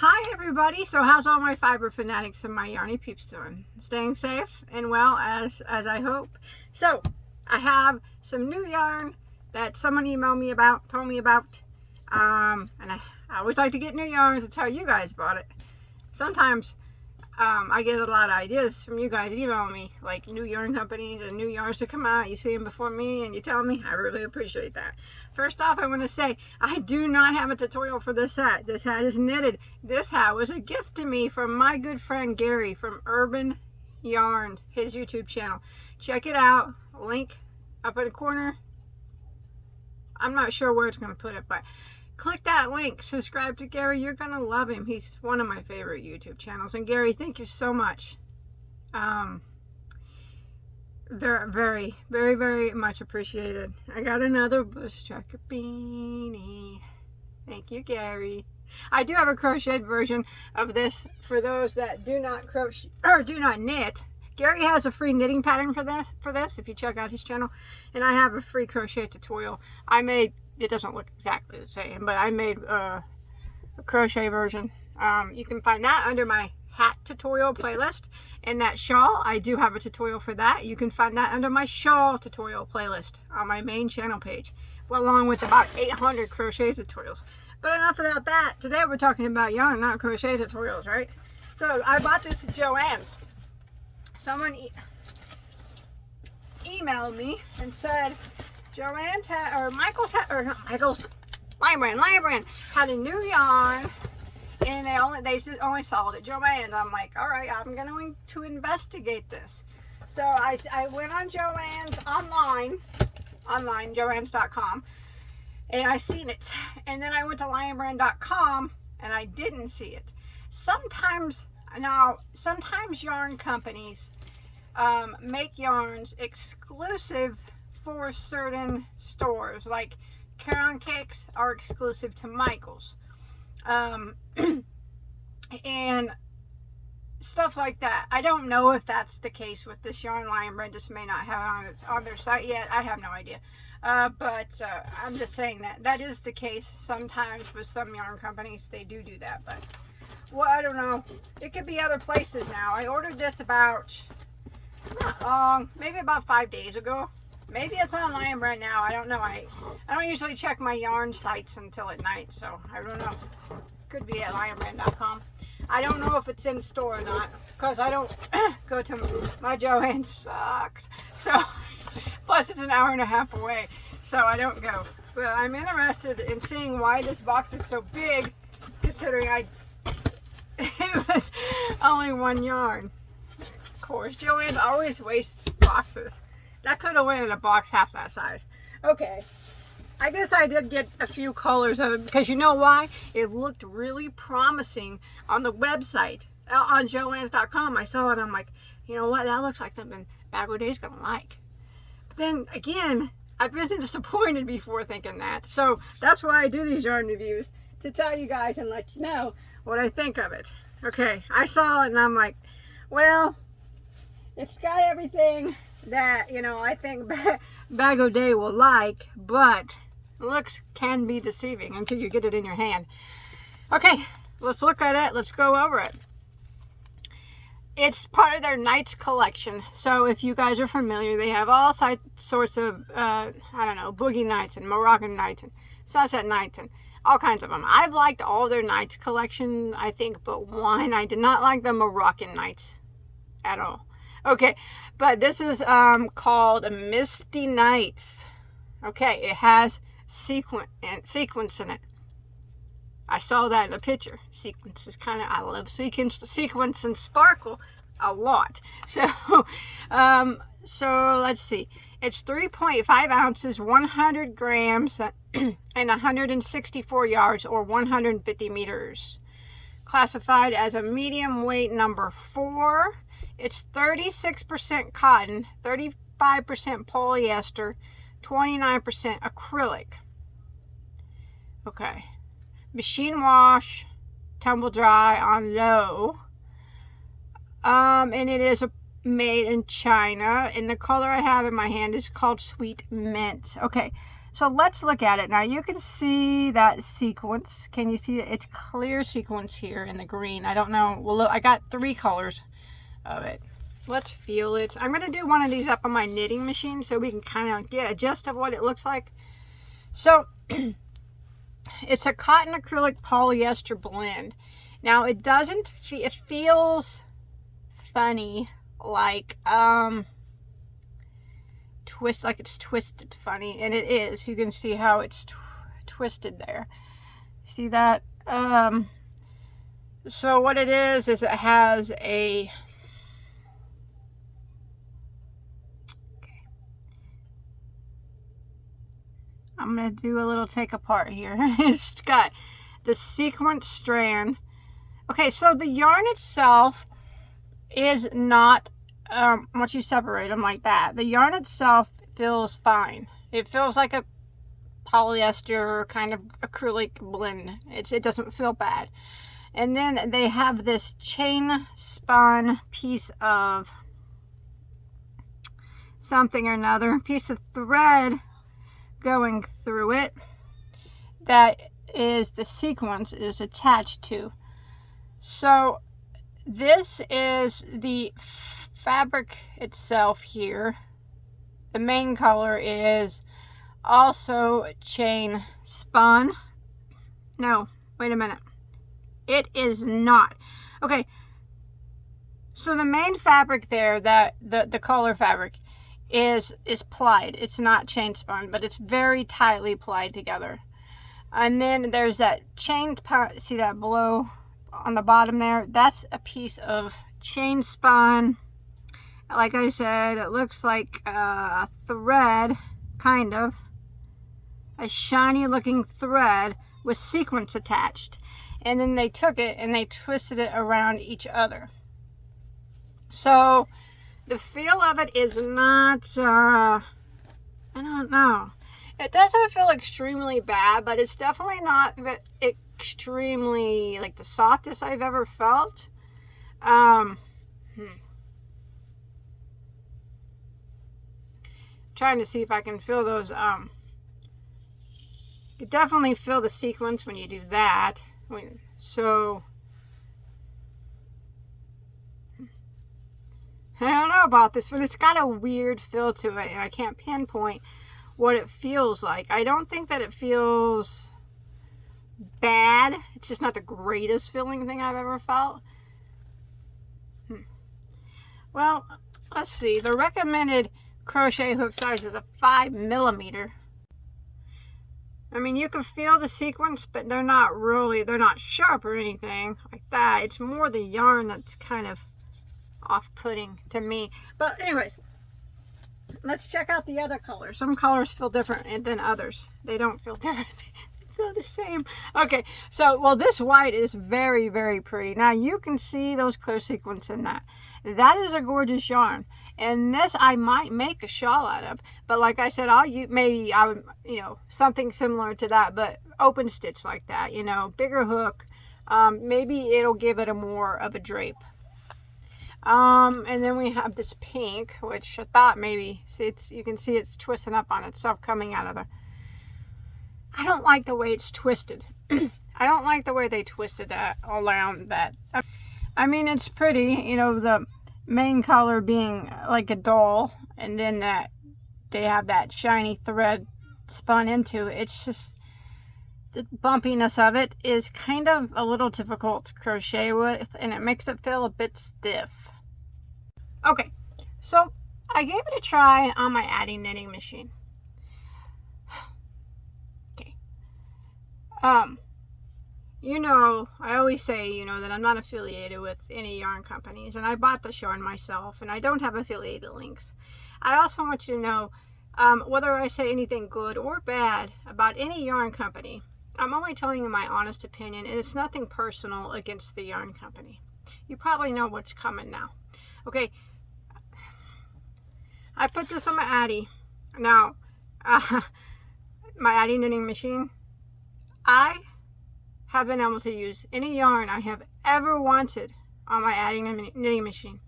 Hi everybody, so how's all my fiber fanatics and my yarny peeps doing? Staying safe and well as I hope. So I have some new yarn that someone emailed me about, told me about, and I always like to get new yarns to tell you guys about it. Sometimes I get a lot of ideas from you guys emailing me, like new yarn companies and new yarns to come out. You see them before me and you tell me. I really appreciate that. First off, I want to say I do not have a tutorial for this hat. This hat is knitted. This hat was a gift to me from my good friend Gary from Urban Yarn, his YouTube channel. Check it out. Link up in the corner. I'm not sure where it's going to put it, but click that link. Subscribe to Gary. You're going to love him. He's one of my favorite YouTube channels. And Gary, thank you so much. Very, very much appreciated. I got another bush tracker beanie. Thank you, Gary. I do have a crocheted version of this for those that do not crochet or do not knit. Gary has a free knitting pattern for this if you check out his channel, and I have a free crochet tutorial I made. It doesn't look exactly the same, but I made a crochet version. You can find that under my hat tutorial playlist. And that shawl, I do have a tutorial for that. You can find that under my shawl tutorial playlist on my main channel page, well, along with about 800 crochet tutorials. But enough about that. Today we're talking about yarn, not crochet tutorials, right? So I bought this at Joann's. Someone emailed me and said Joann's had, or Michael's had, or not Michael's, Lion had a new yarn, and they only sold it at Joann's. I'm like, all right, I'm going to investigate this. So I went on Joann's online, joanns.com, and I seen it. And then I went to lionbrand.com and I didn't see it. Sometimes yarn companies make yarns exclusive for certain stores, like Caron Cakes are exclusive to Michael's, and stuff like that. I don't know if that's the case with this yarn. Lion Brand just may not have it on their site yet. I have no idea, but I'm just saying that is the case sometimes with some yarn companies. They do that, but well, I don't know. It could be other places now. I ordered this about not long, maybe about 5 days ago. Maybe it's on Lion Brand now. I don't know. I don't usually check my yarn sites until at night, so I don't know. Could be at lionbrand.com. I don't know if it's in store or not, because I don't go to my Joann sucks. So plus it's an hour and a half away, so I don't go. But I'm interested in seeing why this box is so big, considering it was only one yarn. Of course, Joann always wastes boxes. That could have went in a box half that size. Okay, I guess I did get a few colors of it, because you know why? It looked really promising on the website, on joanns.com. I saw it, I'm like, you know what, that looks like something Bagoday's gonna like. But then again, I've been disappointed before thinking that. So that's why I do these yarn reviews, to tell you guys and let you know what I think of it. Okay, I saw it and I'm like, well, it's got everything that, you know, I think Bagoday will like, but looks can be deceiving until you get it in your hand. Okay, let's look at it. Let's go over it. It's part of their Nights collection. So if you guys are familiar, they have all sorts of, I don't know, boogie nights and Moroccan nights and sunset nights and all kinds of them. I've liked all their Nights collection, I think, but one. I did not like the Moroccan nights at all. Okay, but this is called Misty Nights. Okay, it has sequence in it. I saw that in the picture. Sequence is kind of, I love sequence and sparkle a lot. So, so let's see. It's 3.5 ounces, 100 grams, and 164 yards, or 150 meters. Classified as a medium weight number 4. It's 36% cotton, 35% polyester, 29% acrylic. Okay. Machine wash, tumble dry on low. And it is made in China. And the color I have in my hand is called Sweet Mint. Okay. So let's look at it. Now you can see that sequence. Can you see it? It's clear sequence here in the green. I don't know. Well, look, I got 3 colors of it. Let's feel it. I'm going to do one of these up on my knitting machine so we can kind of get a gist of what it looks like. So it's a cotton acrylic polyester blend. Now it doesn't, it feels funny, like like it's twisted funny, and it is. You can see how it's twisted there. See that? So what it is it has a I'm going to do a little take apart here. It's got the sequence strand. Okay, so the yarn itself is not, once you separate them like that, the yarn itself feels fine. It feels like a polyester kind of acrylic blend. It doesn't feel bad. And then they have this chain spun piece of something or another, piece of thread going through it that is the sequence is attached to. So this is the fabric itself here. The main color is also chain spun. No, wait a minute. It is not. Okay, so the main fabric there, that the color fabric, is plied. It's not chain spun, but it's very tightly plied together. And then there's that chain part. See that below on the bottom there? That's a piece of chain spun. Like I said, it looks like a thread, kind of a shiny looking thread with sequins attached. And then they took it and they twisted it around each other. So the feel of it is not, I don't know. It doesn't feel extremely bad, but it's definitely not extremely, like, the softest I've ever felt. Trying to see if I can feel those, you definitely feel the sequence when you do that. So I don't know about this, but it's got a weird feel to it, and I can't pinpoint what it feels like. I don't think that it feels bad. It's just not the greatest feeling thing I've ever felt. Well, let's see. The recommended crochet hook size is a 5mm. I mean, you can feel the sequence, but they're not sharp or anything like that. It's more the yarn that's kind of off-putting to me. But anyways, let's check out the other colors. Some colors feel different than others. They don't feel different. They feel the same. Okay, so, well, this white is very, very pretty. Now, you can see those clear sequins in that. That is a gorgeous yarn. And this I might make a shawl out of. But like I said, maybe I would, something similar to that, but open stitch like that, bigger hook. Maybe it'll give it a more of a drape. And then we have this pink, which I thought maybe, you can see it's twisting up on itself coming out of there. I don't like the way it's twisted. I don't like the way they twisted that around that. I mean, it's pretty, the main color being like a doll, and then that they have that shiny thread spun into. It's just, the bumpiness of it is kind of a little difficult to crochet with, and it makes it feel a bit stiff. Okay, so I gave it a try on my Addy knitting machine. Okay. I always say, that I'm not affiliated with any yarn companies, and I bought this yarn myself, and I don't have affiliated links. I also want you to know, whether I say anything good or bad about any yarn company, I'm only telling you my honest opinion, and it's nothing personal against the yarn company. You probably know what's coming now. Okay, I put this on my Addy. Now, my Addy knitting machine, I have been able to use any yarn I have ever wanted on my Addy knitting machine.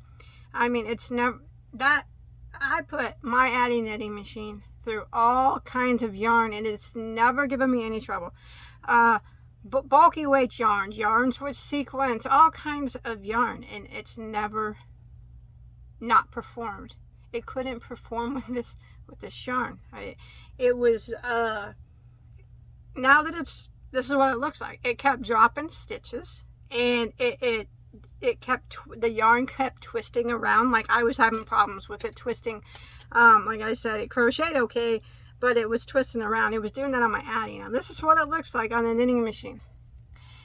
I mean, it's never, that, I put my Addy knitting machine through all kinds of yarn, and it's never given me any trouble. Bulky weight yarns with sequins, all kinds of yarn, and it's never not performed. It couldn't perform with this yarn. It was now that this is what it looks like. It kept dropping stitches, and the yarn kept twisting around. Like, I was having problems with it twisting. Like I said, it crocheted okay, but it was twisting around. It was doing that on my Addy. Now this is what it looks like on the knitting machine.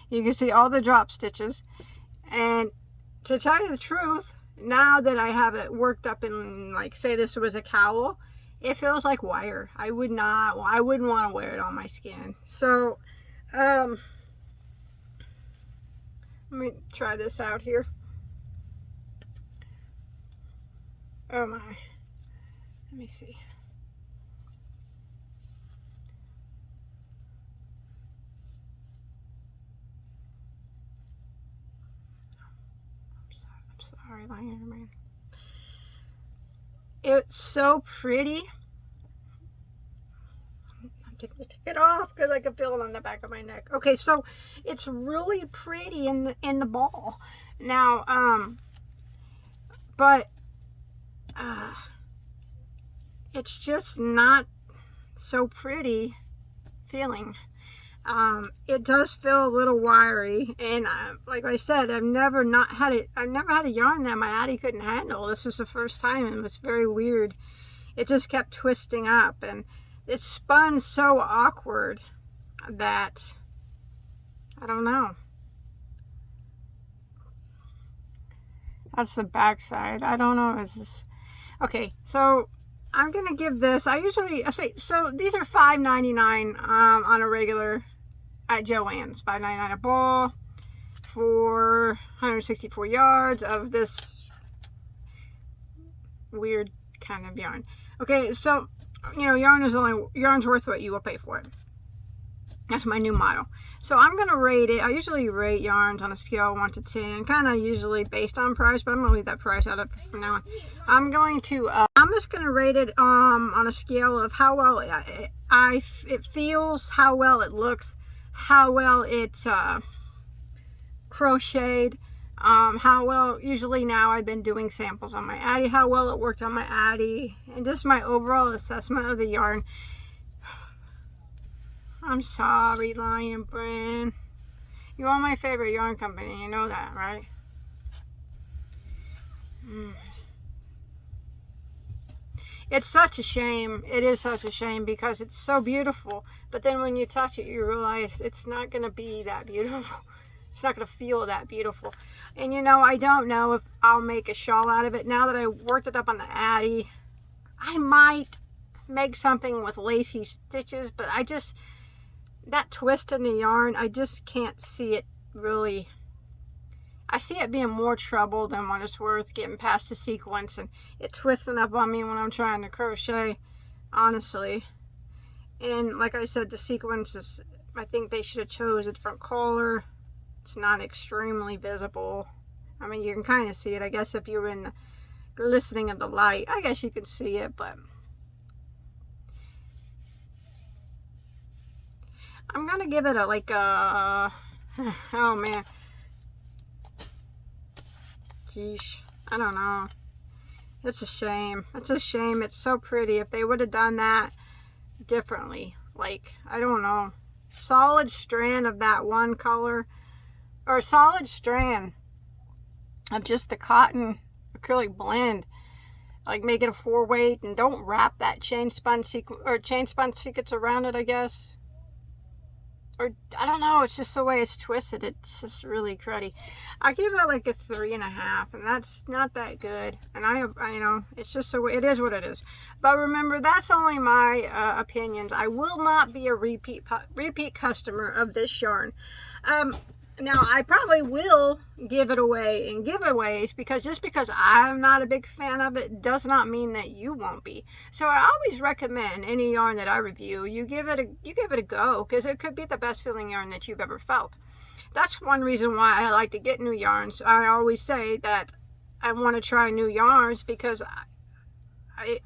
You can see all the drop stitches, and to tell you the truth, now that I have it worked up in, like, say this was a cowl, it feels like wire. I wouldn't want to wear it on my skin. So let me try this out here. Oh my, let me see. Sorry, my hair, man. It's so pretty. I'm taking it off because I can feel it on the back of my neck. Okay, so it's really pretty in the ball. Now, but it's just not so pretty feeling. It does feel a little wiry, and like I said, I've never had a yarn that my Addy couldn't handle. This is the first time, and it was very weird. It just kept twisting up, and it spun so awkward that I don't know. That's the back side. I don't know. Is this okay? So I'm gonna give this. I say so. These are $5.99 on a regular at Joann's. $5.99 a ball for 164 yards of this weird kind of yarn. Okay, so you know, yarn's worth what you will pay for it. That's my new motto. So I'm gonna rate it. I usually rate yarns on a scale of 1 to 10, kind of usually based on price, but I'm gonna leave that price out of from now on. I'm just gonna rate it on a scale of how well it feels, how well it looks, how well it's crocheted, how well, usually now I've been doing samples on my Addy, how well it worked on my Addy, and just my overall assessment of the yarn. I'm sorry, Lion Brand. You are my favorite yarn company, you know that, right? It's such a shame. It is such a shame because it's so beautiful. But then when you touch it, you realize it's not going to be that beautiful. It's not going to feel that beautiful. And you know, I don't know if I'll make a shawl out of it. Now that I worked it up on the Addy, I might make something with lacy stitches. But that twist in the yarn, I just can't see it really. I see it being more trouble than what it's worth, getting past the sequence and it twisting up on me when I'm trying to crochet, honestly. And like I said, the sequence is, I think they should have chose a different color. It's not extremely visible. I mean, you can kind of see it. I guess if you're in the glistening of the light, I guess you can see it, but I'm gonna give it oh man, geesh, I don't know. It's a shame. It's a shame. It's so pretty. If they would have done that differently, like, I don't know, solid strand of that one color, or solid strand of just the cotton acrylic blend, like make it a 4-weight, and don't wrap that chain spun sequence around it, I guess. Or I don't know, it's just the way it's twisted. It's just really cruddy. I give it like a 3.5, and that's not that good. And I know, it's just it is what it is. But remember, that's only my opinions. I will not be a repeat customer of this yarn. Now I probably will give it away in giveaways, because just because I'm not a big fan of it does not mean that you won't be. So I always recommend any yarn that I review, you give it a go, because it could be the best feeling yarn that you've ever felt. That's one reason why I like to get new yarns. I always say that I want to try new yarns because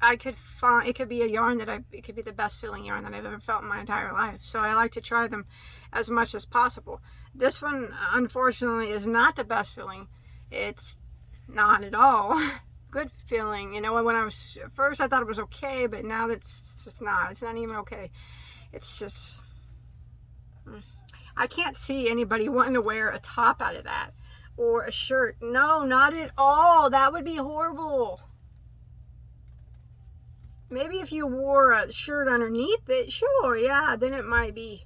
I could find, it could be a yarn that it could be the best feeling yarn that I've ever felt in my entire life. So I like to try them as much as possible. This one, unfortunately, is not the best feeling. It's not at all good feeling. You know, when I was, at first I thought it was okay, but now it's just not. It's not even okay. It's just, I can't see anybody wanting to wear a top out of that. Or a shirt. No, not at all. That would be horrible. Maybe if you wore a shirt underneath it, sure, yeah, then it might be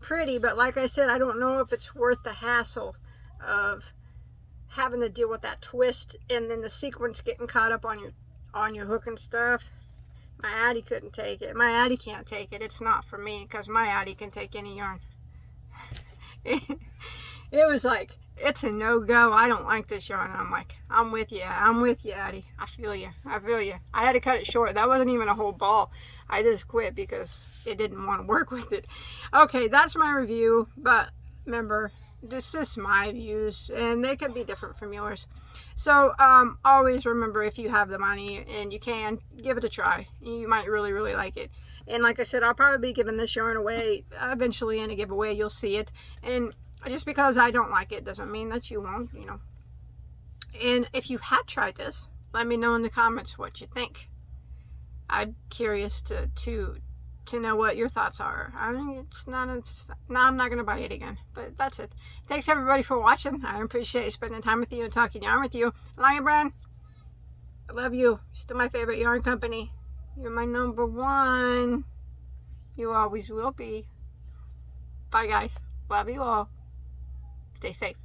pretty. But like I said, I don't know if it's worth the hassle of having to deal with that twist and then the sequins getting caught up on your hook and stuff. My Addie couldn't take it. My Addie can't take it. It's not for me because my Addie can take any yarn. It was like, it's a no-go. I don't like this yarn. And I'm like, I'm with you. I'm with you, Addie. I feel you. I feel you. I had to cut it short. That wasn't even a whole ball. I just quit because it didn't want to work with it. Okay, that's my review. But remember, this is my views, and they can be different from yours. So always remember, if you have the money and you can, give it a try. You might really, really like it. And like I said, I'll probably be giving this yarn away eventually in a giveaway. You'll see it. And just because I don't like it doesn't mean that you won't, you know. And if you have tried this, let me know in the comments what you think. I'm curious to know what your thoughts are. I mean, no, I'm not going to buy it again. But that's it. Thanks everybody for watching. I appreciate spending time with you and talking yarn with you. Lion Brand, I love you. You're still my favorite yarn company. You're my #1. You always will be. Bye guys. Love you all. Stay safe.